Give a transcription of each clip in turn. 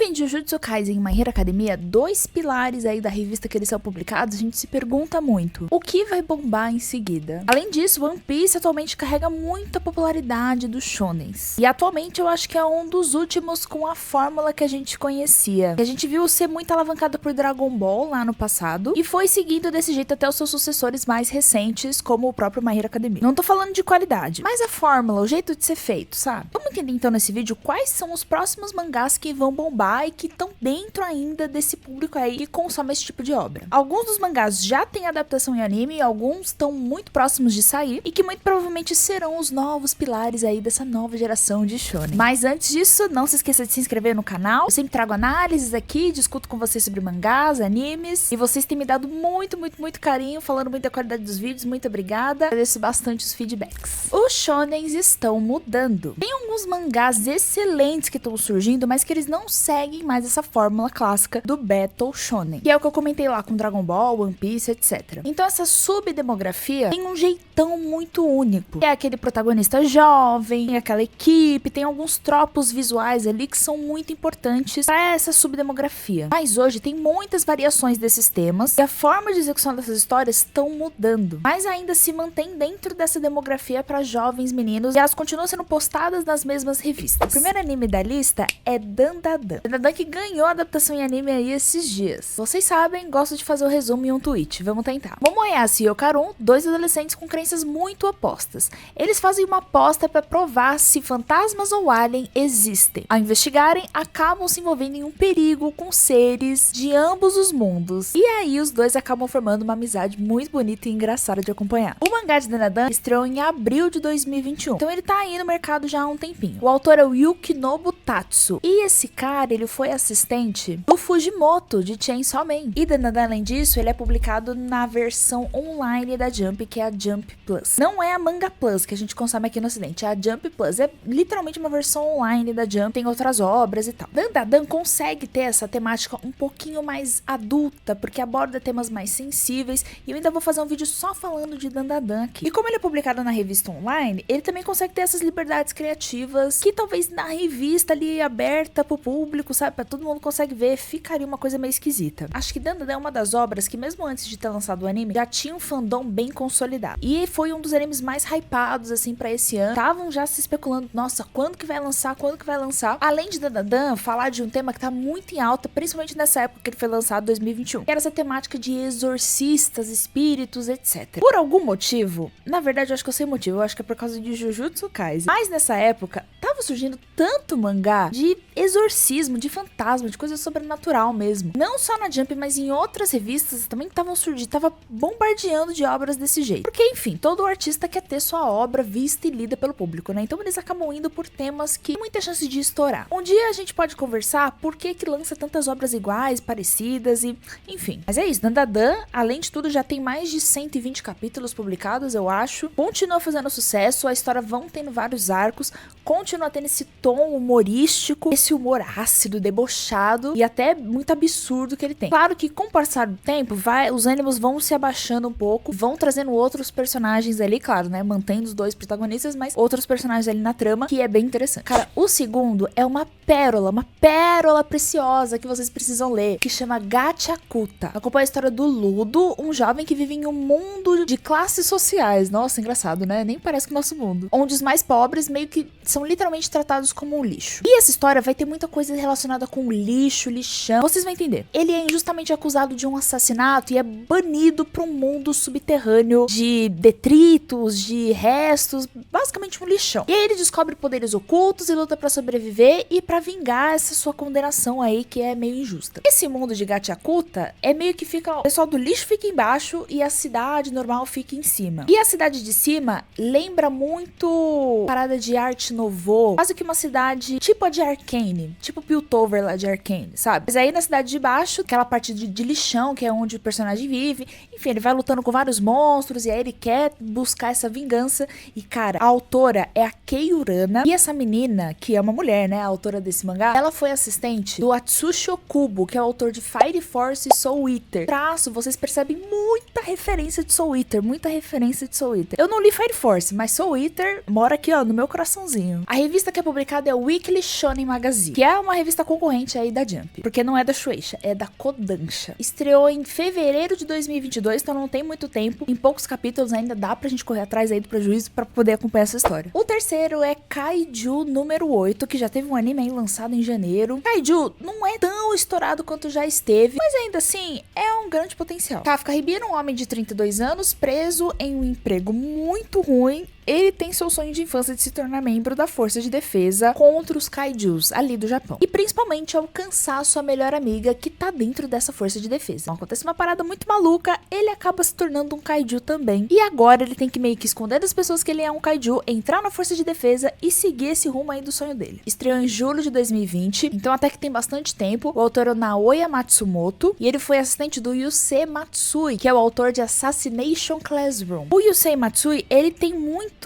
em Jujutsu Kaisen e My Hero Academia, dois pilares aí da revista que eles são publicados, a gente se pergunta muito, o que vai bombar em seguida? Além disso, One Piece atualmente carrega muita popularidade dos shonens. E atualmente eu acho que é um dos últimos com a fórmula que a gente conhecia. Que a gente viu ser muito alavancada por Dragon Ball lá no passado, e foi seguindo desse jeito até os seus sucessores mais recentes, como o próprio My Hero Academia. Não tô falando de qualidade, mas a fórmula, o jeito de ser feito, sabe? Vamos entender então nesse vídeo quais são os próximos mangás que vão bombar e que estão dentro ainda desse público aí que consome esse tipo de obra. Alguns dos mangás já têm adaptação em anime, alguns estão muito próximos de sair e que muito provavelmente serão os novos pilares aí dessa nova geração de shonen. Mas antes disso, não se esqueça de se inscrever no canal. Eu sempre trago análises aqui, discuto com vocês sobre mangás, animes, e vocês têm me dado muito carinho, falando muito da qualidade dos vídeos. Muito obrigada. Agradeço bastante os feedbacks. Os shonens estão mudando. Tem alguns mangás excelentes que estão surgindo, mas que eles não seguem mais essa fórmula clássica do Battle Shonen, que é o que eu comentei lá com Dragon Ball, One Piece, etc. Então essa subdemografia tem um jeitão muito único. É aquele protagonista jovem, aquela equipe, tem alguns tropos visuais ali que são muito importantes para essa subdemografia. Mas hoje tem muitas variações desses temas e a forma de execução dessas histórias estão mudando, mas ainda se mantém dentro dessa demografia para jovens meninos e elas continuam sendo postadas nas mesmas revistas. O primeiro anime da lista é Dandadan. Dandadan que ganhou a adaptação em anime aí esses dias. Vocês sabem, gosto de fazer o resumo em um tweet. Vamos tentar. Momoyasu e Okarun, dois adolescentes com crenças muito opostas. Eles fazem uma aposta para provar se fantasmas ou alien existem. Ao investigarem, acabam se envolvendo em um perigo com seres de ambos os mundos. E aí os dois acabam formando uma amizade muito bonita e engraçada de acompanhar. O mangá de Dandadan estreou em abril de 2021. Então ele tá aí no mercado já há um tempinho. O autor é o Yukinobu Tatsu. E esse cara, ele foi assistente do Fujimoto, de Chainsaw Man. E Dandadan, além disso, ele é publicado na versão online da Jump, que é a Jump Plus. Não é a Manga Plus, que a gente consome aqui no ocidente. É a Jump Plus. É literalmente uma versão online da Jump. Tem outras obras e tal. Dandadan consegue ter essa temática um pouquinho mais adulta, porque aborda temas mais sensíveis. E eu ainda vou fazer um vídeo só falando de Dandadan aqui. E como ele é publicado na revista online, ele também consegue ter essas liberdades criativas que talvez na revista ali aberta pro público, sabe, pra todo mundo consegue ver, ficaria uma coisa meio esquisita. Acho que Dandadan é uma das obras que mesmo antes de ter lançado o anime, já tinha um fandom bem consolidado. E foi um dos animes mais hypados, assim, pra esse ano. Estavam já se especulando, nossa, quando que vai lançar, quando que vai lançar? Além de Dandadan, falar de um tema que tá muito em alta, principalmente nessa época que ele foi lançado, 2021. Que era essa temática de exorcistas, espíritos, etc. Por algum motivo, na verdade eu acho que eu sei o motivo, eu acho que é por causa de Jujutsu Kaisen. Mas nessa época, tava surgindo tanto mangá de exorcismo, de fantasma, de coisa sobrenatural mesmo. Não só na Jump, mas em outras revistas também estavam surgindo, tava bombardeando de obras desse jeito. Porque, enfim, todo artista quer ter sua obra vista e lida pelo público, né? Então eles acabam indo por temas que tem muita chance de estourar. Um dia a gente pode conversar por que lança tantas obras iguais, parecidas e... enfim. Mas é isso, Dandadan, além de tudo, já tem mais de 120 capítulos publicados, eu acho. Continua fazendo sucesso, a história vão tendo vários arcos, continua tendo esse tom humorístico, esse humor ácido, debochado e até muito absurdo que ele tem. Claro que com o passar do tempo, os ânimos vão se abaixando um pouco, vão trazendo outros personagens ali, claro, né, mantendo os dois protagonistas, mas outros personagens ali na trama, que é bem interessante. Cara, o segundo é uma pérola preciosa que vocês precisam ler, que chama Gachakuta. Acompanha a história do Ludo, um jovem que vive em um mundo de classes sociais. Nossa, engraçado, né? Nem parece que o nosso mundo. Onde os mais pobres meio que são literalmente tratados como um lixo. E essa história vai ter muita coisa relacionada com lixo, lixão. Vocês vão entender. Ele é injustamente acusado de um assassinato e é banido para um mundo subterrâneo de detritos, de restos, basicamente um lixão. E aí ele descobre poderes ocultos e luta para sobreviver e para vingar essa sua condenação aí que é meio injusta. Esse mundo de Gachakuta é meio que fica... o pessoal do lixo fica embaixo e a cidade normal fica em cima. E a cidade de cima lembra muito parada de Art Nouveau, quase que uma cidade tipo a de Arcane, tipo Piltover lá de Arcane, sabe? Mas aí na cidade de baixo, aquela parte de lixão, que é onde o personagem vive, enfim, ele vai lutando com vários monstros e aí ele quer buscar essa vingança. E cara, a autora é a Kei Urana, e essa menina, que é uma mulher, né, a autora desse mangá, ela foi assistente do Atsushi Okubo, que é o autor de Fire Force e Soul Eater. Traço, vocês percebem muita referência de Soul Eater, muita referência de Soul Eater. Eu não li Fire Force, mas Soul Eater mora aqui, ó, no meu coraçãozinho. A revista revista que é publicada é o Weekly Shonen Magazine, que é uma revista concorrente aí da Jump, porque não é da Shueisha, é da Kodansha. Estreou em fevereiro de 2022, então não tem muito tempo, em poucos capítulos ainda dá pra gente correr atrás aí do prejuízo pra poder acompanhar essa história. O terceiro é Kaiju número 8, que já teve um anime aí lançado em janeiro. Kaiju não é tão estourado quanto já esteve, mas ainda assim é um grande potencial. Kafka Ribino, um homem de 32 anos, preso em um emprego muito ruim. Ele tem seu sonho de infância de se tornar membro da força de defesa contra os kaijus ali do Japão. E principalmente alcançar sua melhor amiga que tá dentro dessa força de defesa. Então acontece uma parada muito maluca, ele acaba se tornando um kaiju também. E agora ele tem que meio que esconder das pessoas que ele é um kaiju, entrar na força de defesa e seguir esse rumo aí do sonho dele. Estreou em julho de 2020, então até que tem bastante tempo. O autor é o Naoya Matsumoto e ele foi assistente do Yusei Matsui, que é o autor de Assassination Classroom. O Yusei Matsui, ele tem muitos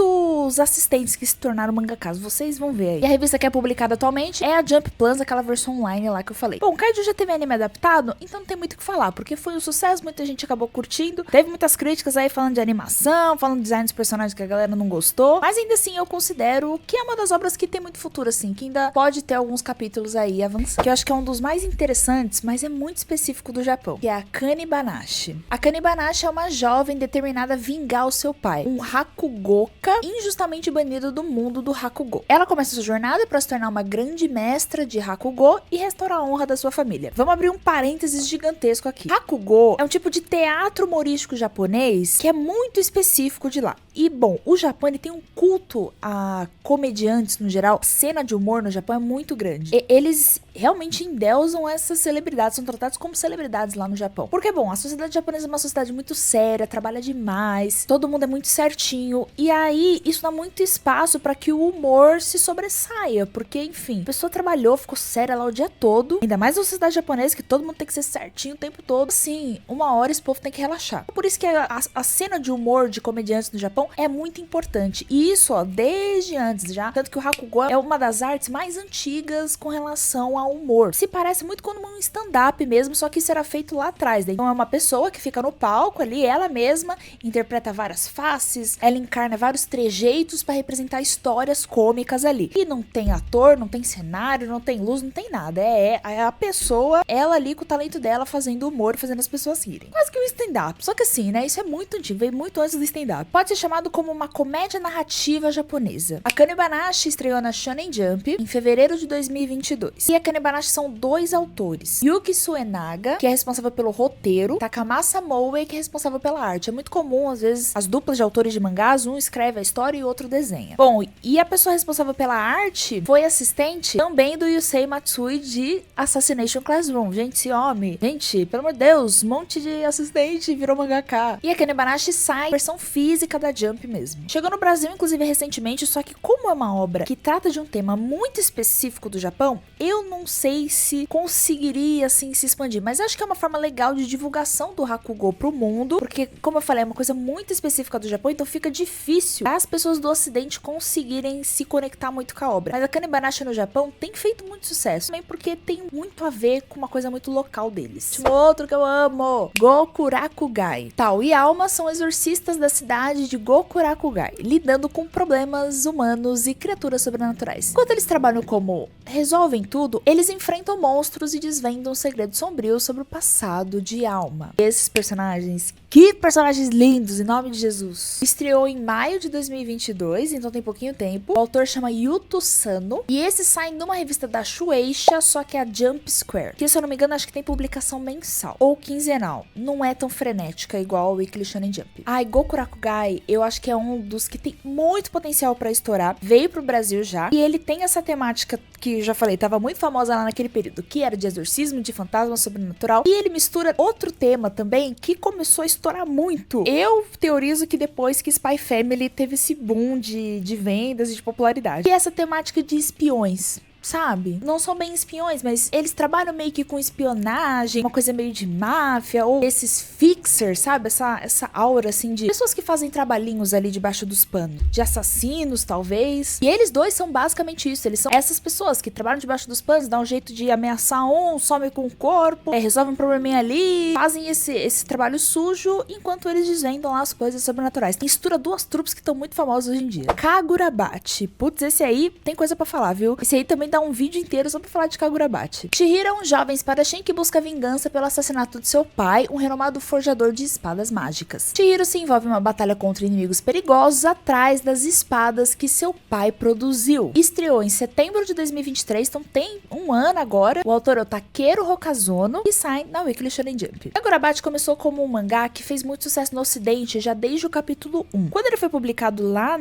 assistentes que se tornaram mangakas, vocês vão ver aí. E a revista que é publicada atualmente é a Jump Plus, aquela versão online lá que eu falei. Bom, Kaiju já teve anime adaptado, então não tem muito o que falar, porque foi um sucesso, muita gente acabou curtindo. Teve muitas críticas aí falando de animação, falando de design dos personagens que a galera não gostou, mas ainda assim eu considero que é uma das obras que tem muito futuro, assim, que ainda pode ter alguns capítulos aí avançando. Que eu acho que é um dos mais interessantes, mas é muito específico do Japão, que é a Kanibanashi. A Kanibanashi é uma jovem determinada a vingar o seu pai, um Hakugoka injustamente banido do mundo do Hakugo. Ela começa sua jornada para se tornar uma grande mestra de Hakugo e restaurar a honra da sua família. Vamos abrir um parênteses gigantesco aqui. Hakugo é um tipo de teatro humorístico japonês que é muito específico de lá. E bom, o Japão ele tem um culto a comediantes no geral. A cena de humor no Japão é muito grande. Eles realmente endeusam essas celebridades, são tratados como celebridades lá no Japão. Porque bom, a sociedade japonesa é uma sociedade muito séria, trabalha demais, todo mundo é muito certinho e aí isso dá muito espaço para que o humor se sobressaia, porque enfim, a pessoa trabalhou, ficou séria lá o dia todo, ainda mais na sociedade japonesa que todo mundo tem que ser certinho o tempo todo. Assim, uma hora esse povo tem que relaxar. Por isso que a cena de humor de comediantes no Japão é muito importante. E isso, ó, desde antes já. Tanto que o Hakugo é uma das artes mais antigas com relação ao humor. Se parece muito com um stand-up mesmo, só que isso era feito lá atrás. Então é uma pessoa que fica no palco ali, ela mesma interpreta várias faces, ela encarna vários trejeitos para representar histórias cômicas ali. E não tem ator, não tem cenário, não tem luz, não tem nada. É a pessoa, ela ali com o talento dela fazendo humor, fazendo as pessoas rirem. Quase que um stand-up. Só que assim, né, isso é muito antigo, veio muito antes do stand-up. Pode ser chamado como uma comédia narrativa japonesa. A Kanibanashi estreou na Shonen Jump em fevereiro de 2022. E a Kanibanashi são dois autores. Yuki Suenaga, que é responsável pelo roteiro, Takamasa Moe, que é responsável pela arte. É muito comum, às vezes, as duplas de autores de mangás, um escreve a história e o outro desenha. Bom, e a pessoa responsável pela arte foi assistente também do Yusei Matsui de Assassination Classroom. Gente, esse homem, gente, pelo amor de Deus, um monte de assistente virou mangaka. E a Kanibanashi sai versão física da Jump mesmo. Chegou no Brasil, inclusive, recentemente, só que como é uma obra que trata de um tema muito específico do Japão, eu não sei se conseguiria, assim, se expandir, mas acho que é uma forma legal de divulgação do Hakugo pro mundo, porque, como eu falei, é uma coisa muito específica do Japão, então fica difícil as pessoas do ocidente conseguirem se conectar muito com a obra. Mas a Kanibanashi no Japão tem feito muito sucesso, também porque tem muito a ver com uma coisa muito local deles. Outro que eu amo, Gokurakugai. Tal e Alma são exorcistas da cidade de Gokurakugai, lidando com problemas humanos e criaturas sobrenaturais. Enquanto eles trabalham como resolvem tudo, eles enfrentam monstros e desvendam segredos sombrios sobre o passado de Alma. Esses personagens, que personagens lindos, em nome de Jesus. Estreou em maio de 2022, então tem pouquinho tempo. O autor chama Yuto Sano, e esse sai numa revista da Shueisha, só que é a Jump Square, que se eu não me engano acho que tem publicação mensal ou quinzenal, não é tão frenética igual o Weekly Shonen Jump. Ai, Gokurakugai, eu acho que é um dos que tem muito potencial pra estourar, veio pro Brasil já, e ele tem essa temática que eu já falei, tava muito famosa lá naquele período, que era de exorcismo, de fantasma sobrenatural, e ele mistura outro tema também, que começou a estourar muito. Eu teorizo que depois que Spy Family teve esse boom de vendas e de popularidade, e essa temática de espiões. sabe? Não são bem espiões, mas eles trabalham meio que com espionagem, uma coisa meio de máfia, ou esses fixers, sabe? Essa aura, assim, de pessoas que fazem trabalhinhos ali debaixo dos panos. De assassinos, talvez. E eles dois são basicamente isso. Eles são essas pessoas que trabalham debaixo dos panos, dão um jeito de ameaçar um, some com o corpo, resolvem um probleminha ali, fazem esse trabalho sujo, enquanto eles desvendam lá as coisas sobrenaturais. Mistura duas trupes que estão muito famosas hoje em dia. Kagurabachi. Putz, esse aí tem coisa pra falar, viu? Esse aí também dá um vídeo inteiro só pra falar de Kagurabachi. Chihiro é um jovem espadachim que busca vingança pelo assassinato de seu pai, um renomado forjador de espadas mágicas. Chihiro se envolve em uma batalha contra inimigos perigosos atrás das espadas que seu pai produziu. Estreou em setembro de 2023, então tem um ano agora. O autor é o Takeru Hokazono e sai na Weekly Shonen Jump. Kagurabachi começou como um mangá que fez muito sucesso no ocidente já desde o capítulo 1. Quando ele foi publicado lá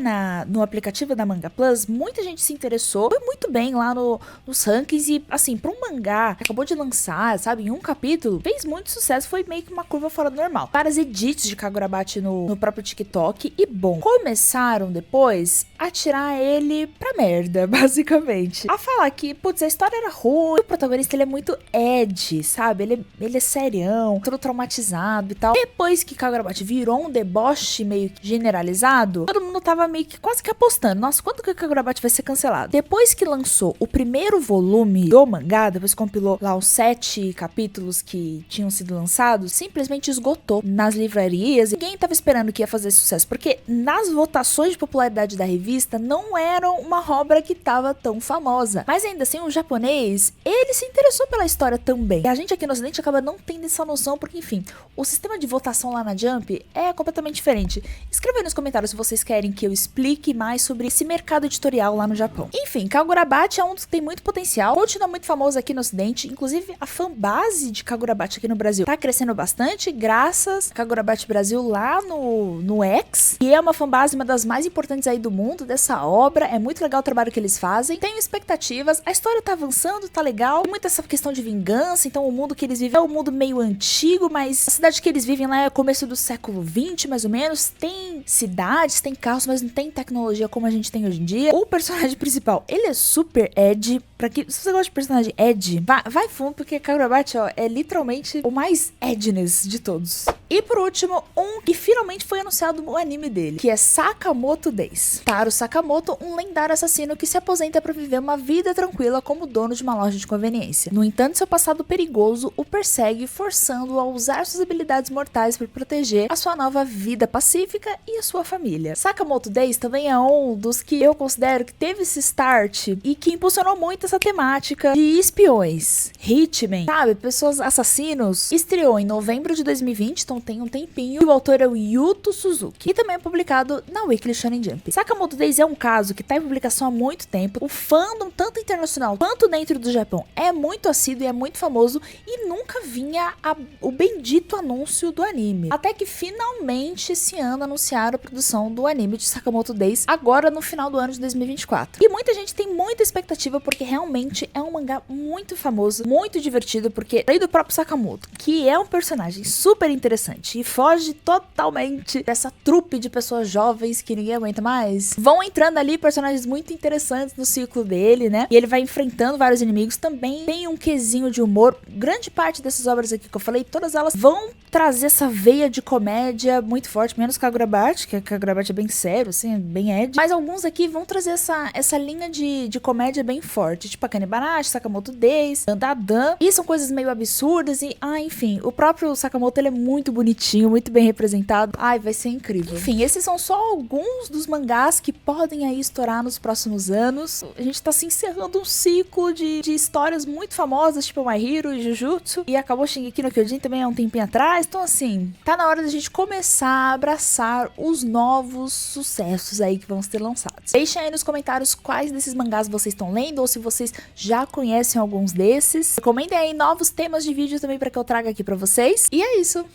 no aplicativo da Manga Plus, muita gente se interessou, foi muito bem lá nos rankings e, assim, pra um mangá que acabou de lançar, sabe, em um capítulo, fez muito sucesso, foi meio que uma curva fora do normal. Várias edits de Kagurabachi no próprio TikTok e, bom, começaram depois a tirar ele pra merda, basicamente. A falar que, putz, a história era ruim, o protagonista, ele é muito edgy, sabe, ele é serião, todo traumatizado e tal. Depois que Kagurabachi virou um deboche meio que generalizado, todo mundo tava meio que quase que apostando, nossa, quando que o Kagurabachi vai ser cancelado? Depois que lançou o primeiro volume do mangá, depois compilou lá os 7 capítulos que tinham sido lançados, simplesmente esgotou nas livrarias. Ninguém tava esperando que ia fazer sucesso, porque nas votações de popularidade da revista não eram uma obra que tava tão famosa. Mas ainda assim, o japonês, ele se interessou pela história também. E a gente aqui no ocidente acaba não tendo essa noção, porque enfim, o sistema de votação lá na Jump é completamente diferente. Escreva aí nos comentários se vocês querem que eu explique mais sobre esse mercado editorial lá no Japão. Enfim, Kagurabachi é um dos que tem muito potencial, continua muito famoso aqui no ocidente, inclusive a fanbase de Kagurabachi aqui no Brasil tá crescendo bastante, graças a Kagurabachi Brasil lá no X, e é uma fanbase, uma das mais importantes aí do mundo dessa obra, é muito legal o trabalho que eles fazem, tenho expectativas, a história tá avançando, tá legal, tem muita essa questão de vingança, então o mundo que eles vivem é um mundo meio antigo, mas a cidade que eles vivem lá é começo do século 20, mais ou menos, tem cidades, tem carros, mas não tem tecnologia como a gente tem hoje em dia. O personagem principal, ele é super edgy, se você gosta de personagem edgy, vai fundo, porque Kagurabachi, ó, é literalmente o mais edginess de todos. E por último, um que finalmente foi anunciado no anime dele, que é Sakamoto Days. Taro Sakamoto, um lendário assassino que se aposenta para viver uma vida tranquila como dono de uma loja de conveniência. No entanto, seu passado perigoso o persegue, forçando-o a usar suas habilidades mortais para proteger a sua nova vida pacífica e a sua família. Sakamoto Days também é um dos que eu considero que teve esse start e que impulsionou muito essa temática de espiões, hitmen, sabe, pessoas assassinos. Estreou em novembro de 2020, então tem um tempinho, e o autor é o Yuto Suzuki, e também é publicado na Weekly Shonen Jump. Sakamoto Days é um caso que tá em publicação há muito tempo, o fandom, tanto internacional quanto dentro do Japão, é muito assíduo e é muito famoso, e nunca vinha o bendito anúncio do anime. Até que finalmente esse ano anunciaram a produção do anime de Sakamoto Days, agora no final do ano de 2024. E muita gente tem muita expectativa, porque realmente é um mangá muito famoso, muito divertido, porque além do próprio Sakamoto, que é um personagem super interessante e foge totalmente dessa trupe de pessoas jovens que ninguém aguenta mais, vão entrando ali personagens muito interessantes no ciclo dele, né? E ele vai enfrentando vários inimigos, também tem um quesinho de humor. Grande parte dessas obras aqui que eu falei, todas elas vão trazer essa veia de comédia muito forte, menos Kagurabachi, que Kagurabachi é bem sério, assim, bem edgy, mas alguns aqui vão trazer essa linha de comédia bem forte, tipo a Kanebanashi, Sakamoto Days, Dandadan, e são coisas meio absurdas e, enfim, o próprio Sakamoto, ele é muito bonitinho, muito bem representado, vai ser incrível. Enfim, esses são só alguns dos mangás que podem aí estourar nos próximos anos. A gente tá se encerrando um ciclo de histórias muito famosas, tipo My Hero e Jujutsu, e acabou Shingeki no Kyojin também há um tempinho atrás, então assim, tá na hora da gente começar a abraçar os novos sucessos aí que vão ser lançados. Deixem aí nos comentários quais desses mangás vocês estão lendo, ou se vocês já conhecem alguns desses. Recomendem aí novos temas de vídeo também pra que eu traga aqui pra vocês. E é isso!